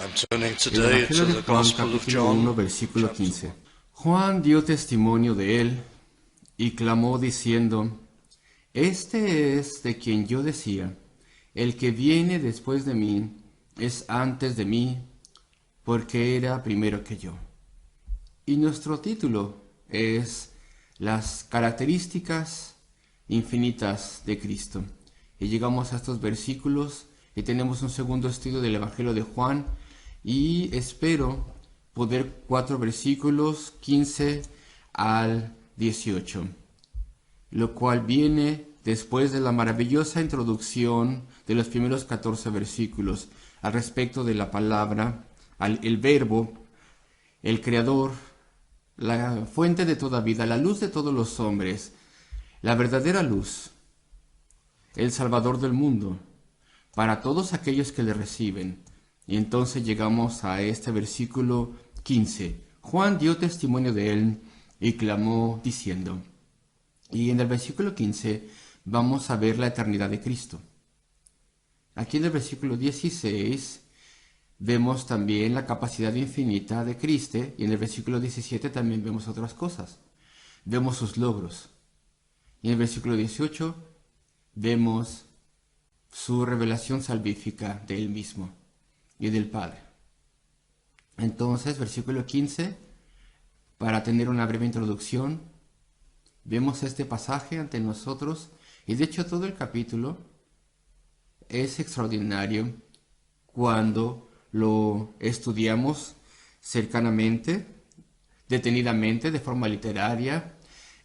I'm turning El today Evangelio to de the Juan, Gospel of capítulo 1, John. versículo 15. Juan dio testimonio de él y clamó diciendo, Este es de quien yo decía, el que viene después de mí es antes de mí, porque era primero que yo. Y nuestro título es Las características infinitas de Cristo. Y llegamos a estos versículos y tenemos un segundo estudio del Evangelio de Juan y espero poder 4 versículos 15 al 18, lo cual viene después de la maravillosa introducción de los primeros 14 versículos al respecto de la palabra, el verbo, el creador, la fuente de toda vida, la luz de todos los hombres, la verdadera luz, el Salvador del mundo, para todos aquellos que le reciben. Y entonces llegamos a este versículo 15. Juan dio testimonio de él y clamó diciendo. Y en el versículo 15 vamos a ver la eternidad de Cristo. Aquí en el versículo 16 vemos también la capacidad infinita de Cristo y en el versículo 17 también vemos otras cosas. Vemos sus logros. Y en el versículo 18 vemos su revelación salvífica de él mismo y del Padre. Entonces, versículo 15, para tener una breve introducción, vemos este pasaje ante nosotros y de hecho todo el capítulo es extraordinario cuando lo estudiamos cercanamente, detenidamente, de forma literaria,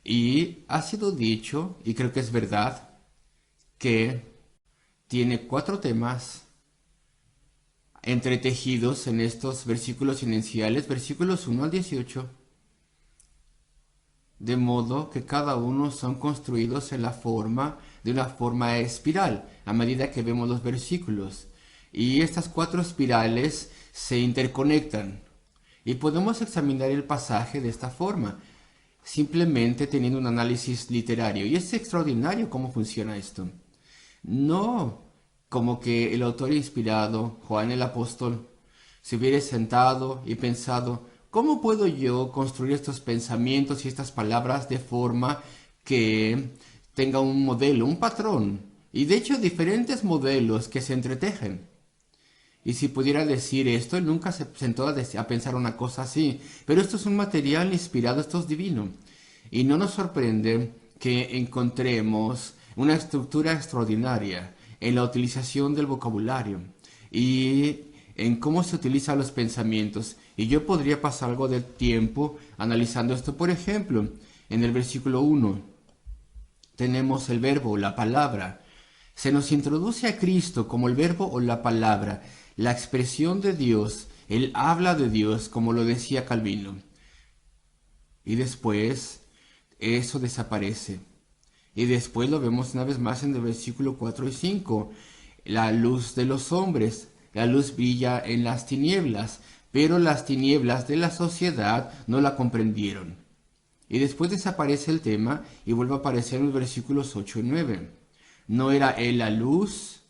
y ha sido dicho, y creo que es verdad, que tiene 4 temas entretejidos en estos versículos iniciales, versículos 1 al 18, de modo que cada uno son construidos en la forma de una forma espiral, a medida que vemos los versículos. Y estas 4 espirales se interconectan. Y podemos examinar el pasaje de esta forma, simplemente teniendo un análisis literario. Y es extraordinario cómo funciona esto. No como que el autor inspirado, Juan el apóstol, se hubiera sentado y pensado, ¿cómo puedo yo construir estos pensamientos y estas palabras de forma que tenga un modelo, un patrón? Y de hecho diferentes modelos que se entretejen. Y si pudiera decir esto, él nunca se sentó a pensar una cosa así. Pero esto es un material inspirado, esto es divino. Y no nos sorprende que encontremos una estructura extraordinaria en la utilización del vocabulario y en cómo se utilizan los pensamientos. Y yo podría pasar algo de tiempo analizando esto. Por ejemplo, en el versículo 1 tenemos el verbo, la palabra. Se nos introduce a Cristo como el verbo o la palabra, la expresión de Dios, el habla de Dios, como lo decía Calvino. Y después eso desaparece. Y después lo vemos una vez más en el versículo 4 y 5. La luz de los hombres, la luz brilla en las tinieblas, pero las tinieblas de la sociedad no la comprendieron. Y después desaparece el tema y vuelve a aparecer en los versículos 8 y 9. No era él la luz,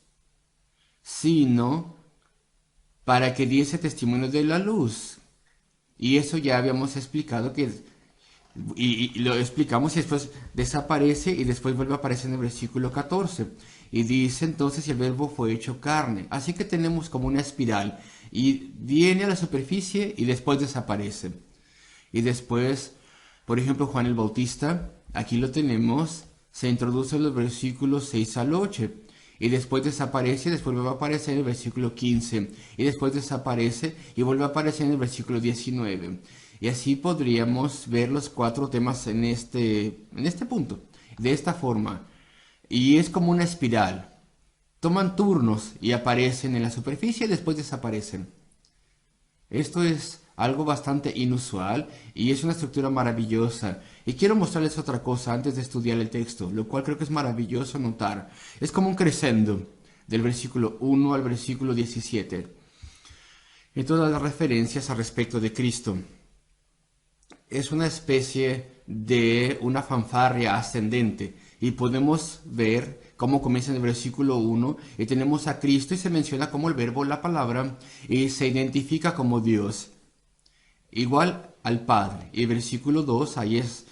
sino para que diese testimonio de la luz. Y eso ya habíamos explicado y lo explicamos y después desaparece y después vuelve a aparecer en el versículo 14. Y dice entonces el verbo fue hecho carne. Así que tenemos como una espiral y viene a la superficie y después desaparece. Y después, por ejemplo, Juan el Bautista, aquí lo tenemos, se introduce en los versículos 6 al 8. Y después desaparece, después vuelve a aparecer en el versículo 15. Y después desaparece y vuelve a aparecer en el versículo 19. Y así podríamos ver los 4 temas en este punto, de esta forma. Y es como una espiral. Toman turnos y aparecen en la superficie y después desaparecen. Esto es algo bastante inusual y es una estructura maravillosa. Y quiero mostrarles otra cosa antes de estudiar el texto, lo cual creo que es maravilloso notar. Es como un crescendo del versículo 1 al versículo 17. En todas las referencias al respecto de Cristo. Es una especie de una fanfarria ascendente y podemos ver cómo comienza en el versículo 1, y tenemos a Cristo y se menciona como el verbo, la palabra, y se identifica como Dios, igual al Padre. Y el versículo 2, ahí es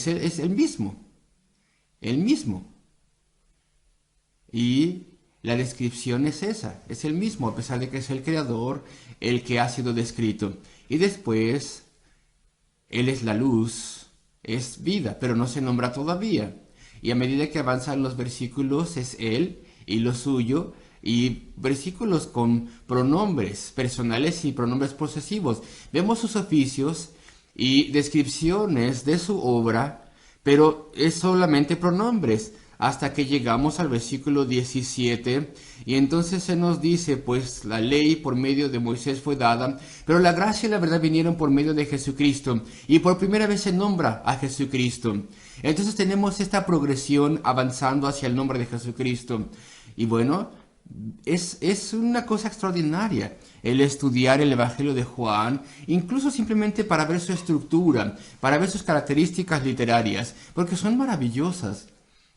el mismo, el mismo. Y la descripción es esa, es el mismo, a pesar de que es el creador, el que ha sido descrito. Y después, Él es la luz, es vida, pero no se nombra todavía. Y a medida que avanzan los versículos, es Él y lo suyo, y versículos con pronombres personales y pronombres posesivos. Vemos sus oficios y descripciones de su obra, pero es solamente pronombres, hasta que llegamos al versículo 17, y entonces se nos dice, pues la ley por medio de Moisés fue dada, pero la gracia y la verdad vinieron por medio de Jesucristo, y por primera vez se nombra a Jesucristo. Entonces tenemos esta progresión avanzando hacia el nombre de Jesucristo, y bueno, es una cosa extraordinaria el estudiar el Evangelio de Juan, incluso simplemente para ver su estructura, para ver sus características literarias, porque son maravillosas.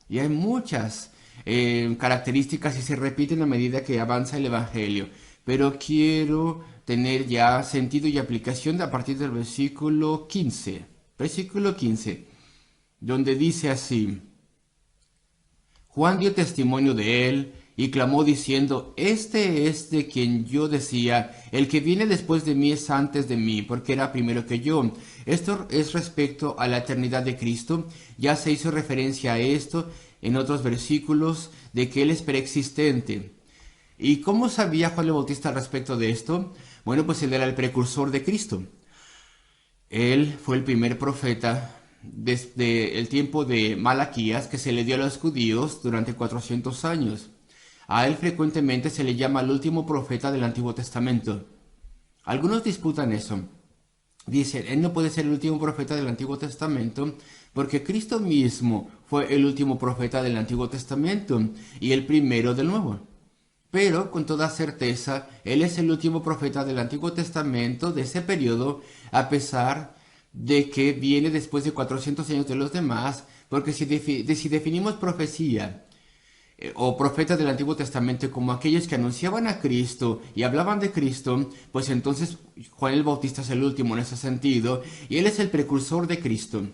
Y hay muchas características y se repiten a medida que avanza el Evangelio. Pero quiero tener ya sentido y aplicación a partir del versículo 15. Versículo 15, donde dice así: Juan dio testimonio de él y clamó diciendo, este es de quien yo decía, el que viene después de mí es antes de mí, porque era primero que yo. Esto es respecto a la eternidad de Cristo. Ya se hizo referencia a esto en otros versículos, de que Él es preexistente. ¿Y cómo sabía Juan el Bautista respecto de esto? Bueno, pues Él era el precursor de Cristo. Él fue el primer profeta desde el tiempo de Malaquías que se le dio a los judíos durante 400 años. A él frecuentemente se le llama el último profeta del Antiguo Testamento. Algunos disputan eso. Dicen, él no puede ser el último profeta del Antiguo Testamento porque Cristo mismo fue el último profeta del Antiguo Testamento y el primero del Nuevo. Pero con toda certeza, él es el último profeta del Antiguo Testamento de ese periodo, a pesar de que viene después de 400 años de los demás, porque si definimos profecía o profetas del Antiguo Testamento como aquellos que anunciaban a Cristo y hablaban de Cristo, pues entonces Juan el Bautista es el último en ese sentido, y él es el precursor de Cristo.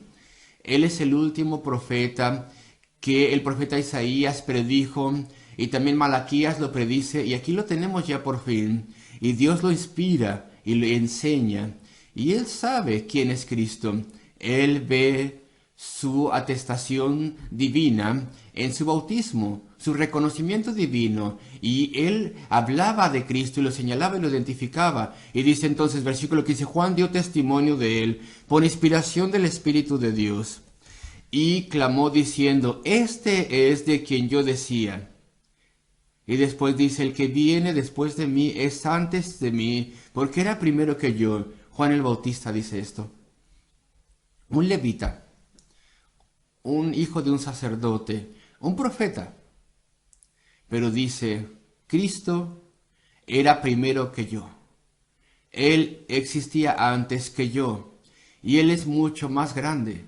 Él es el último profeta que el profeta Isaías predijo, y también Malaquías lo predice, y aquí lo tenemos ya por fin, y Dios lo inspira y le enseña, y él sabe quién es Cristo. Él ve su atestación divina en su bautismo, su reconocimiento divino, y él hablaba de Cristo y lo señalaba y lo identificaba. Y dice entonces, versículo 15, Juan dio testimonio de él por inspiración del Espíritu de Dios, y clamó diciendo, este es de quien yo decía. Y después dice, el que viene después de mí es antes de mí, porque era primero que yo. Juan el Bautista dice esto. Un levita, un hijo de un sacerdote, un profeta. Pero dice, Cristo era primero que yo. Él existía antes que yo, y Él es mucho más grande.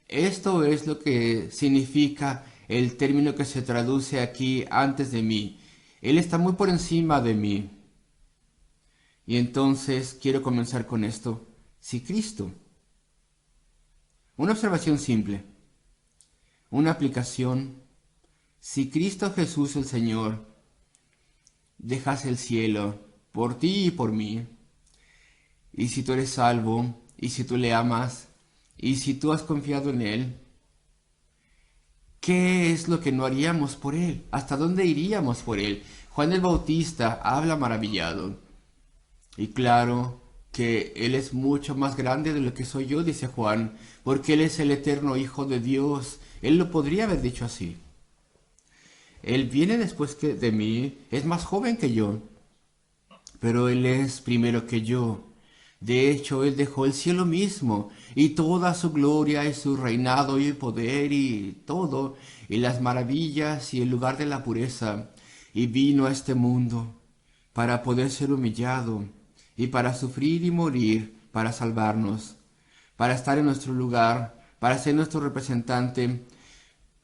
Esto es lo que significa el término que se traduce aquí, antes de mí. Él está muy por encima de mí. Y entonces quiero comenzar con esto. Si Cristo, una observación simple, una aplicación, si Cristo Jesús el Señor dejase el cielo por ti y por mí, y si tú eres salvo, y si tú le amas, y si tú has confiado en Él, ¿qué es lo que no haríamos por Él? ¿Hasta dónde iríamos por Él? Juan el Bautista habla maravillado. Y claro que Él es mucho más grande de lo que soy yo, dice Juan, porque Él es el eterno Hijo de Dios. Él lo podría haber dicho así. Él viene después de mí, es más joven que yo, pero Él es primero que yo. De hecho, Él dejó el cielo mismo y toda su gloria y su reinado y el poder y todo, y las maravillas y el lugar de la pureza, y vino a este mundo para poder ser humillado y para sufrir y morir, para salvarnos, para estar en nuestro lugar, para ser nuestro representante,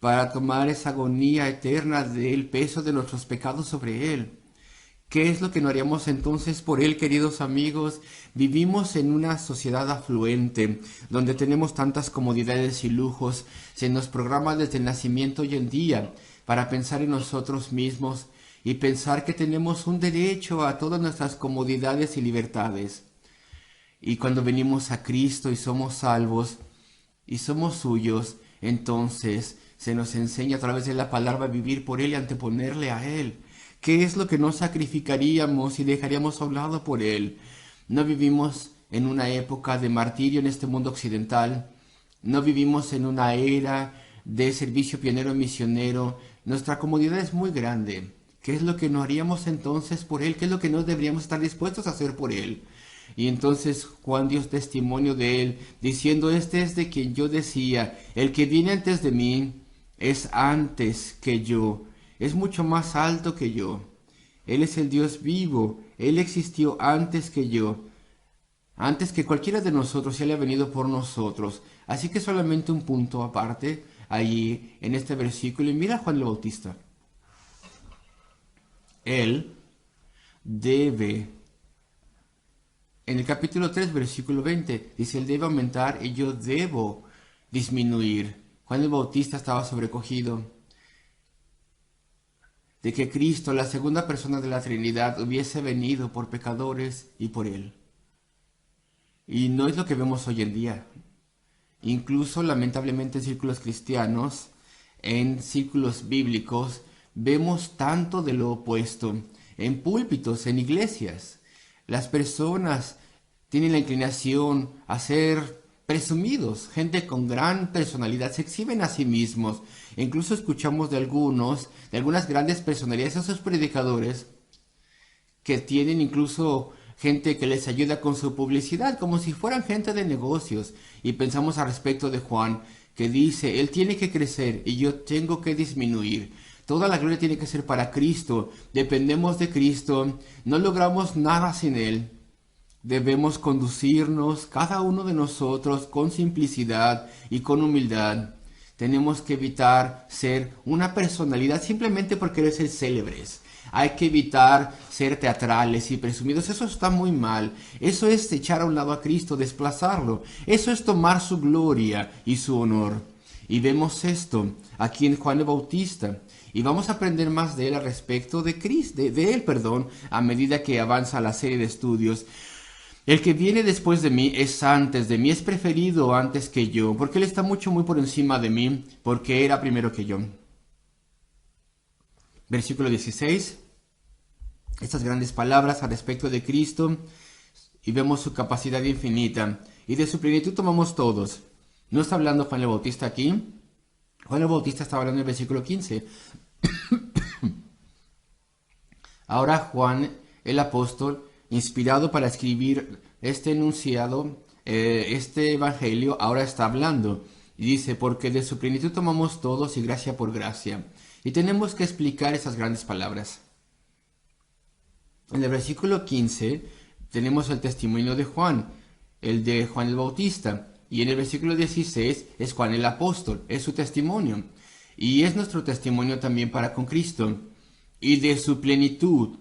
para tomar esa agonía eterna del peso de nuestros pecados sobre Él. ¿Qué es lo que no haríamos entonces por Él, queridos amigos? Vivimos en una sociedad afluente, donde tenemos tantas comodidades y lujos. Se nos programa desde el nacimiento hoy en día para pensar en nosotros mismos y pensar que tenemos un derecho a todas nuestras comodidades y libertades. Y cuando venimos a Cristo y somos salvos y somos suyos, entonces se nos enseña a través de la palabra a vivir por Él y anteponerle a Él. ¿Qué es lo que no sacrificaríamos y dejaríamos a un lado por Él? No vivimos en una época de martirio en este mundo occidental. No vivimos en una era de servicio pionero misionero. Nuestra comodidad es muy grande. ¿Qué es lo que no haríamos entonces por Él? ¿Qué es lo que no deberíamos estar dispuestos a hacer por Él? Y entonces Juan dio testimonio de Él, diciendo, este es de quien yo decía, el que viene antes de mí es antes que yo, es mucho más alto que yo. Él es el Dios vivo, Él existió antes que yo, antes que cualquiera de nosotros, Él ha venido por nosotros. Así que solamente un punto aparte, allí en este versículo, y mira a Juan el Bautista. Él debe, en el capítulo 3, versículo 20, dice, Él debe aumentar y yo debo disminuir. Juan el Bautista estaba sobrecogido de que Cristo, la segunda persona de la Trinidad, hubiese venido por pecadores y por Él. Y no es lo que vemos hoy en día. Incluso, lamentablemente, en círculos cristianos, en círculos bíblicos, vemos tanto de lo opuesto. En púlpitos, en iglesias, las personas tienen la inclinación a ser presumidos. Gente con gran personalidad se exhiben a sí mismos. E incluso escuchamos de algunas grandes personalidades, esos predicadores, que tienen incluso gente que les ayuda con su publicidad, como si fueran gente de negocios. Y pensamos al respecto de Juan, que dice, Él tiene que crecer y yo tengo que disminuir. Toda la gloria tiene que ser para Cristo. Dependemos de Cristo. No logramos nada sin Él. Debemos conducirnos, cada uno de nosotros, con simplicidad y con humildad. Tenemos que evitar ser una personalidad simplemente por querer ser célebres. Hay que evitar ser teatrales y presumidos. Eso está muy mal. Eso es echar a un lado a Cristo, desplazarlo. Eso es tomar su gloria y su honor. Y vemos esto aquí en Juan el Bautista. Y vamos a aprender más de él al respecto de Cristo, de él, a medida que avanza la serie de estudios. El que viene después de mí es antes de mí, es preferido antes que yo, porque él está muy por encima de mí, porque era primero que yo. Versículo 16. Estas grandes palabras al respecto de Cristo, y vemos su capacidad infinita, y de su plenitud tomamos todos. No está hablando Juan el Bautista aquí. Juan el Bautista está hablando en el versículo 15. Ahora Juan, el apóstol, inspirado para escribir este enunciado, este evangelio, ahora está hablando. Y dice, porque de su plenitud tomamos todos y gracia por gracia. Y tenemos que explicar esas grandes palabras. En el versículo 15 tenemos el testimonio de Juan, el de Juan el Bautista. Y en el versículo 16 es Juan el apóstol, es su testimonio. Y es nuestro testimonio también para con Cristo. Y de su plenitud.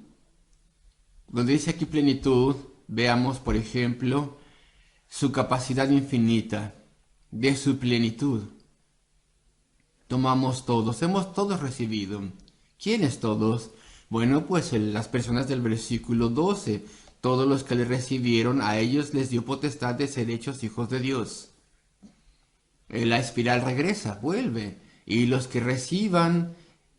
Donde dice aquí plenitud, veamos por ejemplo su capacidad infinita. De su plenitud tomamos todos, hemos todos recibido. ¿Quiénes todos? Bueno, pues las personas del versículo 12. Todos los que le recibieron, a ellos les dio potestad de ser hechos hijos de Dios. La espiral regresa, vuelve. Y los que reciban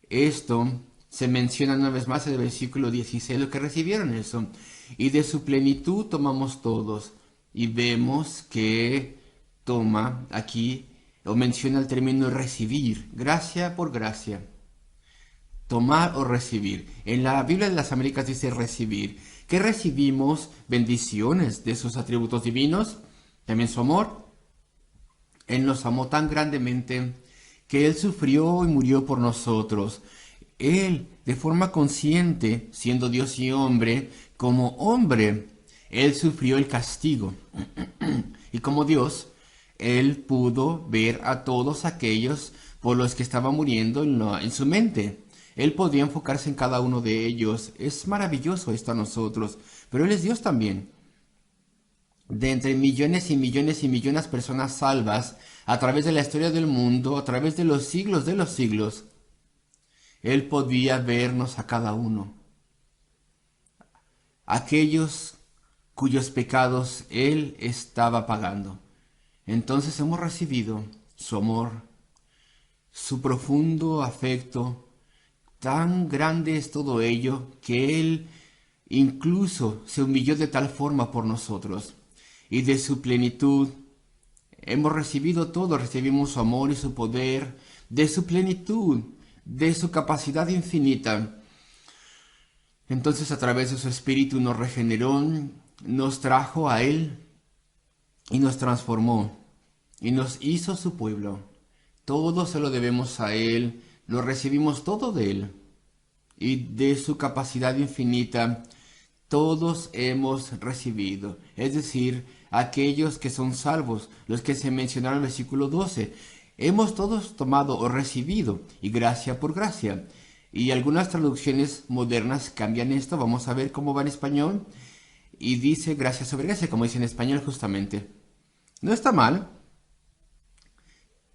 esto, se menciona una vez más en el versículo 16, los que recibieron eso. Y de su plenitud tomamos todos. Y vemos que toma aquí, o menciona el término recibir, gracia por gracia. Tomar o recibir. En la Biblia de las Américas dice recibir. ¿Qué recibimos? Bendiciones de sus atributos divinos. También su amor. Él nos amó tan grandemente que Él sufrió y murió por nosotros. Él, de forma consciente, siendo Dios y hombre, como hombre, Él sufrió el castigo. Y como Dios, Él pudo ver a todos aquellos por los que estaban muriendo en su mente. Él podía enfocarse en cada uno de ellos. Es maravilloso esto a nosotros, pero Él es Dios también. De entre millones y millones y millones de personas salvas, a través de la historia del mundo, a través de los siglos, Él podía vernos a cada uno. Aquellos cuyos pecados Él estaba pagando. Entonces hemos recibido su amor, su profundo afecto. Tan grande es todo ello que Él incluso se humilló de tal forma por nosotros. Y de su plenitud hemos recibido todo, recibimos su amor y su poder, de su plenitud, de su capacidad infinita. Entonces a través de su Espíritu nos regeneró, nos trajo a Él y nos transformó y nos hizo su pueblo. Todo se lo debemos a Él, lo recibimos todo de Él y de su capacidad infinita todos hemos recibido, es decir, aquellos que son salvos, los que se mencionaron en el versículo 12. Hemos todos tomado o recibido, y gracia por gracia. Y algunas traducciones modernas cambian esto, vamos a ver cómo va en español, y dice gracia sobre gracia, como dice en español justamente. No está mal,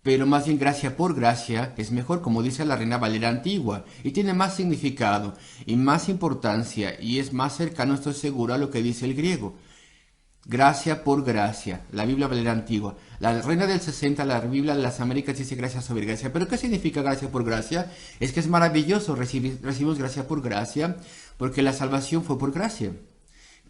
pero más bien gracia por gracia es mejor, como dice la Reina Valera antigua, y tiene más significado y más importancia, y es más cercano, estoy seguro, a lo que dice el griego. Gracia por gracia, la Biblia Valera antigua. La Reina del 60, la Biblia de las Américas, dice gracia sobre gracia. ¿Pero qué significa gracia por gracia? Es que es maravilloso, recibimos gracia por gracia, porque la salvación fue por gracia.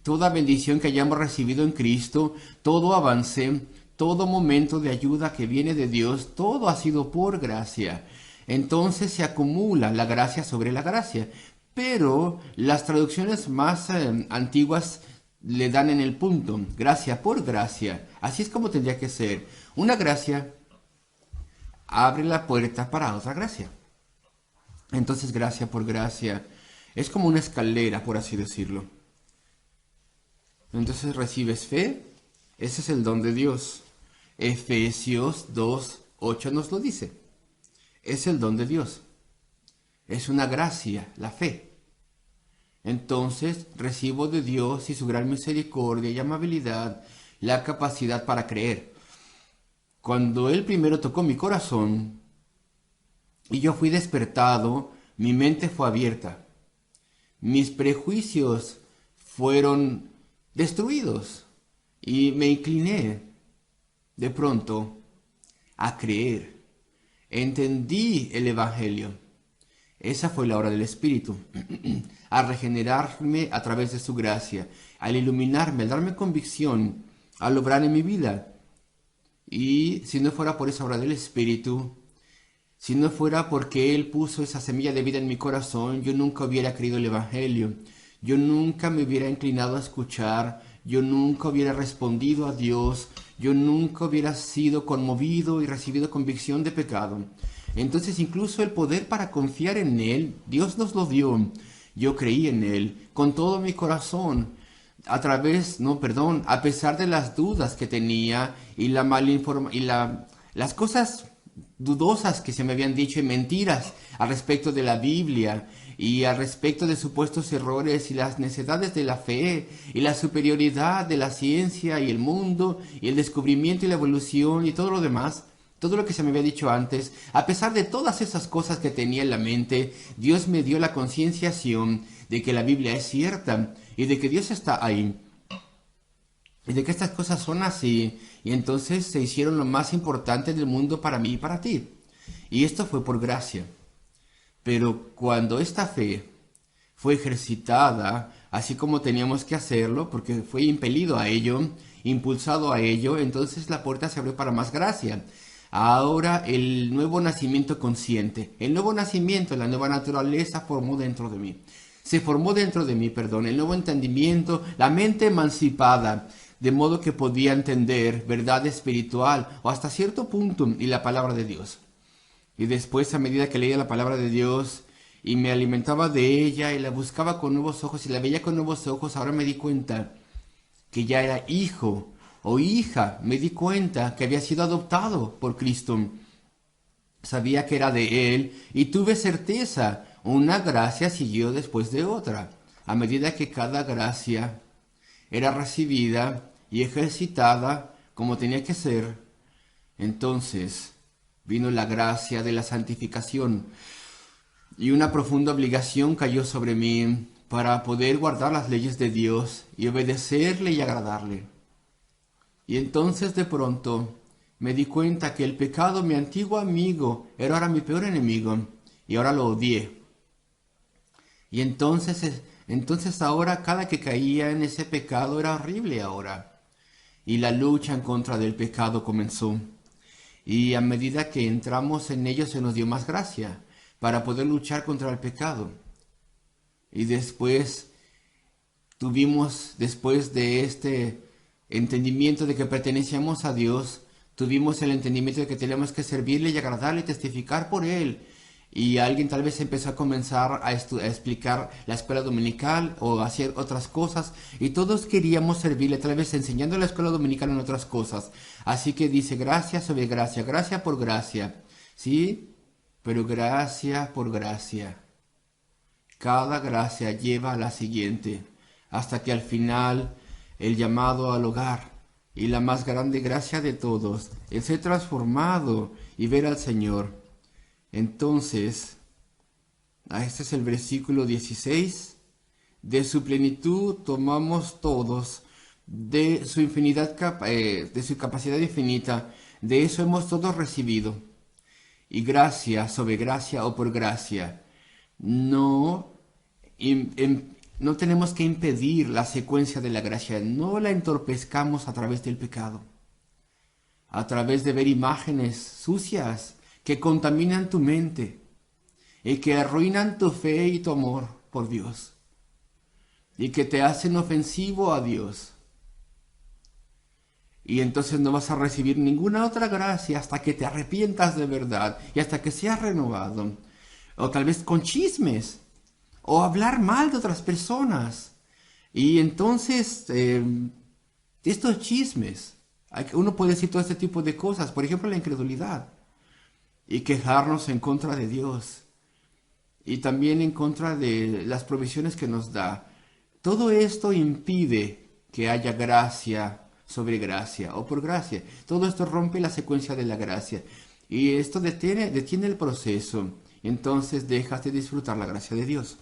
Toda bendición que hayamos recibido en Cristo, todo avance, todo momento de ayuda que viene de Dios, todo ha sido por gracia. Entonces se acumula la gracia sobre la gracia. Pero las traducciones más antiguas le dan en el punto, gracia por gracia. Así es como tendría que ser. Una gracia abre la puerta para otra gracia. Entonces gracia por gracia es como una escalera, por así decirlo. Entonces recibes fe, ese es el don de Dios. Efesios 2:8 nos lo dice. Es el don de Dios. Es una gracia, la fe. Entonces recibo de Dios y su gran misericordia y amabilidad la capacidad para creer. Cuando Él primero tocó mi corazón y yo fui despertado, mi mente fue abierta. Mis prejuicios fueron destruidos y me incliné de pronto a creer. Entendí el Evangelio. Esa fue la obra del Espíritu, a regenerarme a través de su gracia, al iluminarme, al darme convicción, al obrar en mi vida. Y si no fuera por esa obra del Espíritu, si no fuera porque Él puso esa semilla de vida en mi corazón, yo nunca hubiera creído el Evangelio. Yo nunca me hubiera inclinado a escuchar, yo nunca hubiera respondido a Dios, yo nunca hubiera sido conmovido y recibido convicción de pecado. Entonces incluso el poder para confiar en Él, Dios nos lo dio. Yo creí en Él con todo mi corazón, a pesar de las dudas que tenía y las cosas dudosas que se me habían dicho y mentiras al respecto de la Biblia y al respecto de supuestos errores y las necedades de la fe y la superioridad de la ciencia y el mundo y el descubrimiento y la evolución y todo lo demás, todo lo que se me había dicho antes. A pesar de todas esas cosas que tenía en la mente, Dios me dio la concienciación de que la Biblia es cierta y de que Dios está ahí y de que estas cosas son así, y entonces se hicieron lo más importante del mundo para mí y para ti. Y esto fue por gracia. Pero cuando esta fe fue ejercitada, así como teníamos que hacerlo, porque fue impelido a ello, impulsado a ello, entonces la puerta se abrió para más gracia. Ahora el nuevo nacimiento consciente, el nuevo nacimiento, la nueva naturaleza se formó dentro de mí, el nuevo entendimiento, la mente emancipada, de modo que podía entender verdad espiritual o hasta cierto punto y la palabra de Dios. Y después, a medida que leía la palabra de Dios y me alimentaba de ella y la buscaba con nuevos ojos y la veía con nuevos ojos, ahora me di cuenta que ya era hijo o hija. Me di cuenta que había sido adoptado por Cristo. sabía que era de Él y tuve certeza. Una gracia siguió después de otra. A medida que cada gracia era recibida y ejercitada como tenía que ser, entonces vino la gracia de la santificación y una profunda obligación cayó sobre mí para poder guardar las leyes de Dios y obedecerle y agradarle. Y entonces de pronto me di cuenta que el pecado, mi antiguo amigo, era ahora mi peor enemigo y ahora lo odié. Y entonces ahora cada que caía en ese pecado era horrible ahora. Y la lucha en contra del pecado comenzó. Y a medida que entramos en ello se nos dio más gracia para poder luchar contra el pecado. Y después después de este entendimiento de que pertenecíamos a Dios, tuvimos el entendimiento de que teníamos que servirle y agradarle y testificar por Él. Y alguien tal vez empezó a comenzar a explicar la escuela dominical o hacer otras cosas. Y todos queríamos servirle, tal vez enseñando la escuela dominical en otras cosas. Así que dice gracia sobre gracia, gracia por gracia. ¿Sí? Pero gracia por gracia. Cada gracia lleva a la siguiente, hasta que al final el llamado al hogar y la más grande gracia de todos es ser transformado y ver al Señor. Entonces, este es el versículo 16. De su plenitud tomamos todos, de su de su capacidad infinita, de eso hemos todos recibido. Y gracia sobre gracia o por gracia. No, no tenemos que impedir la secuencia de la gracia, no la entorpezcamos a través del pecado, a través de ver imágenes sucias que contaminan tu mente y que arruinan tu fe y tu amor por Dios y que te hacen ofensivo a Dios. Y entonces no vas a recibir ninguna otra gracia hasta que te arrepientas de verdad y hasta que seas renovado. O tal vez con chismes o hablar mal de otras personas. Y entonces estos chismes, uno puede decir todo este tipo de cosas, por ejemplo la incredulidad, y quejarnos en contra de Dios y también en contra de las provisiones que nos da. Todo esto impide que haya gracia sobre gracia o por gracia. Todo esto rompe la secuencia de la gracia y esto detiene el proceso. Entonces dejas de disfrutar la gracia de Dios.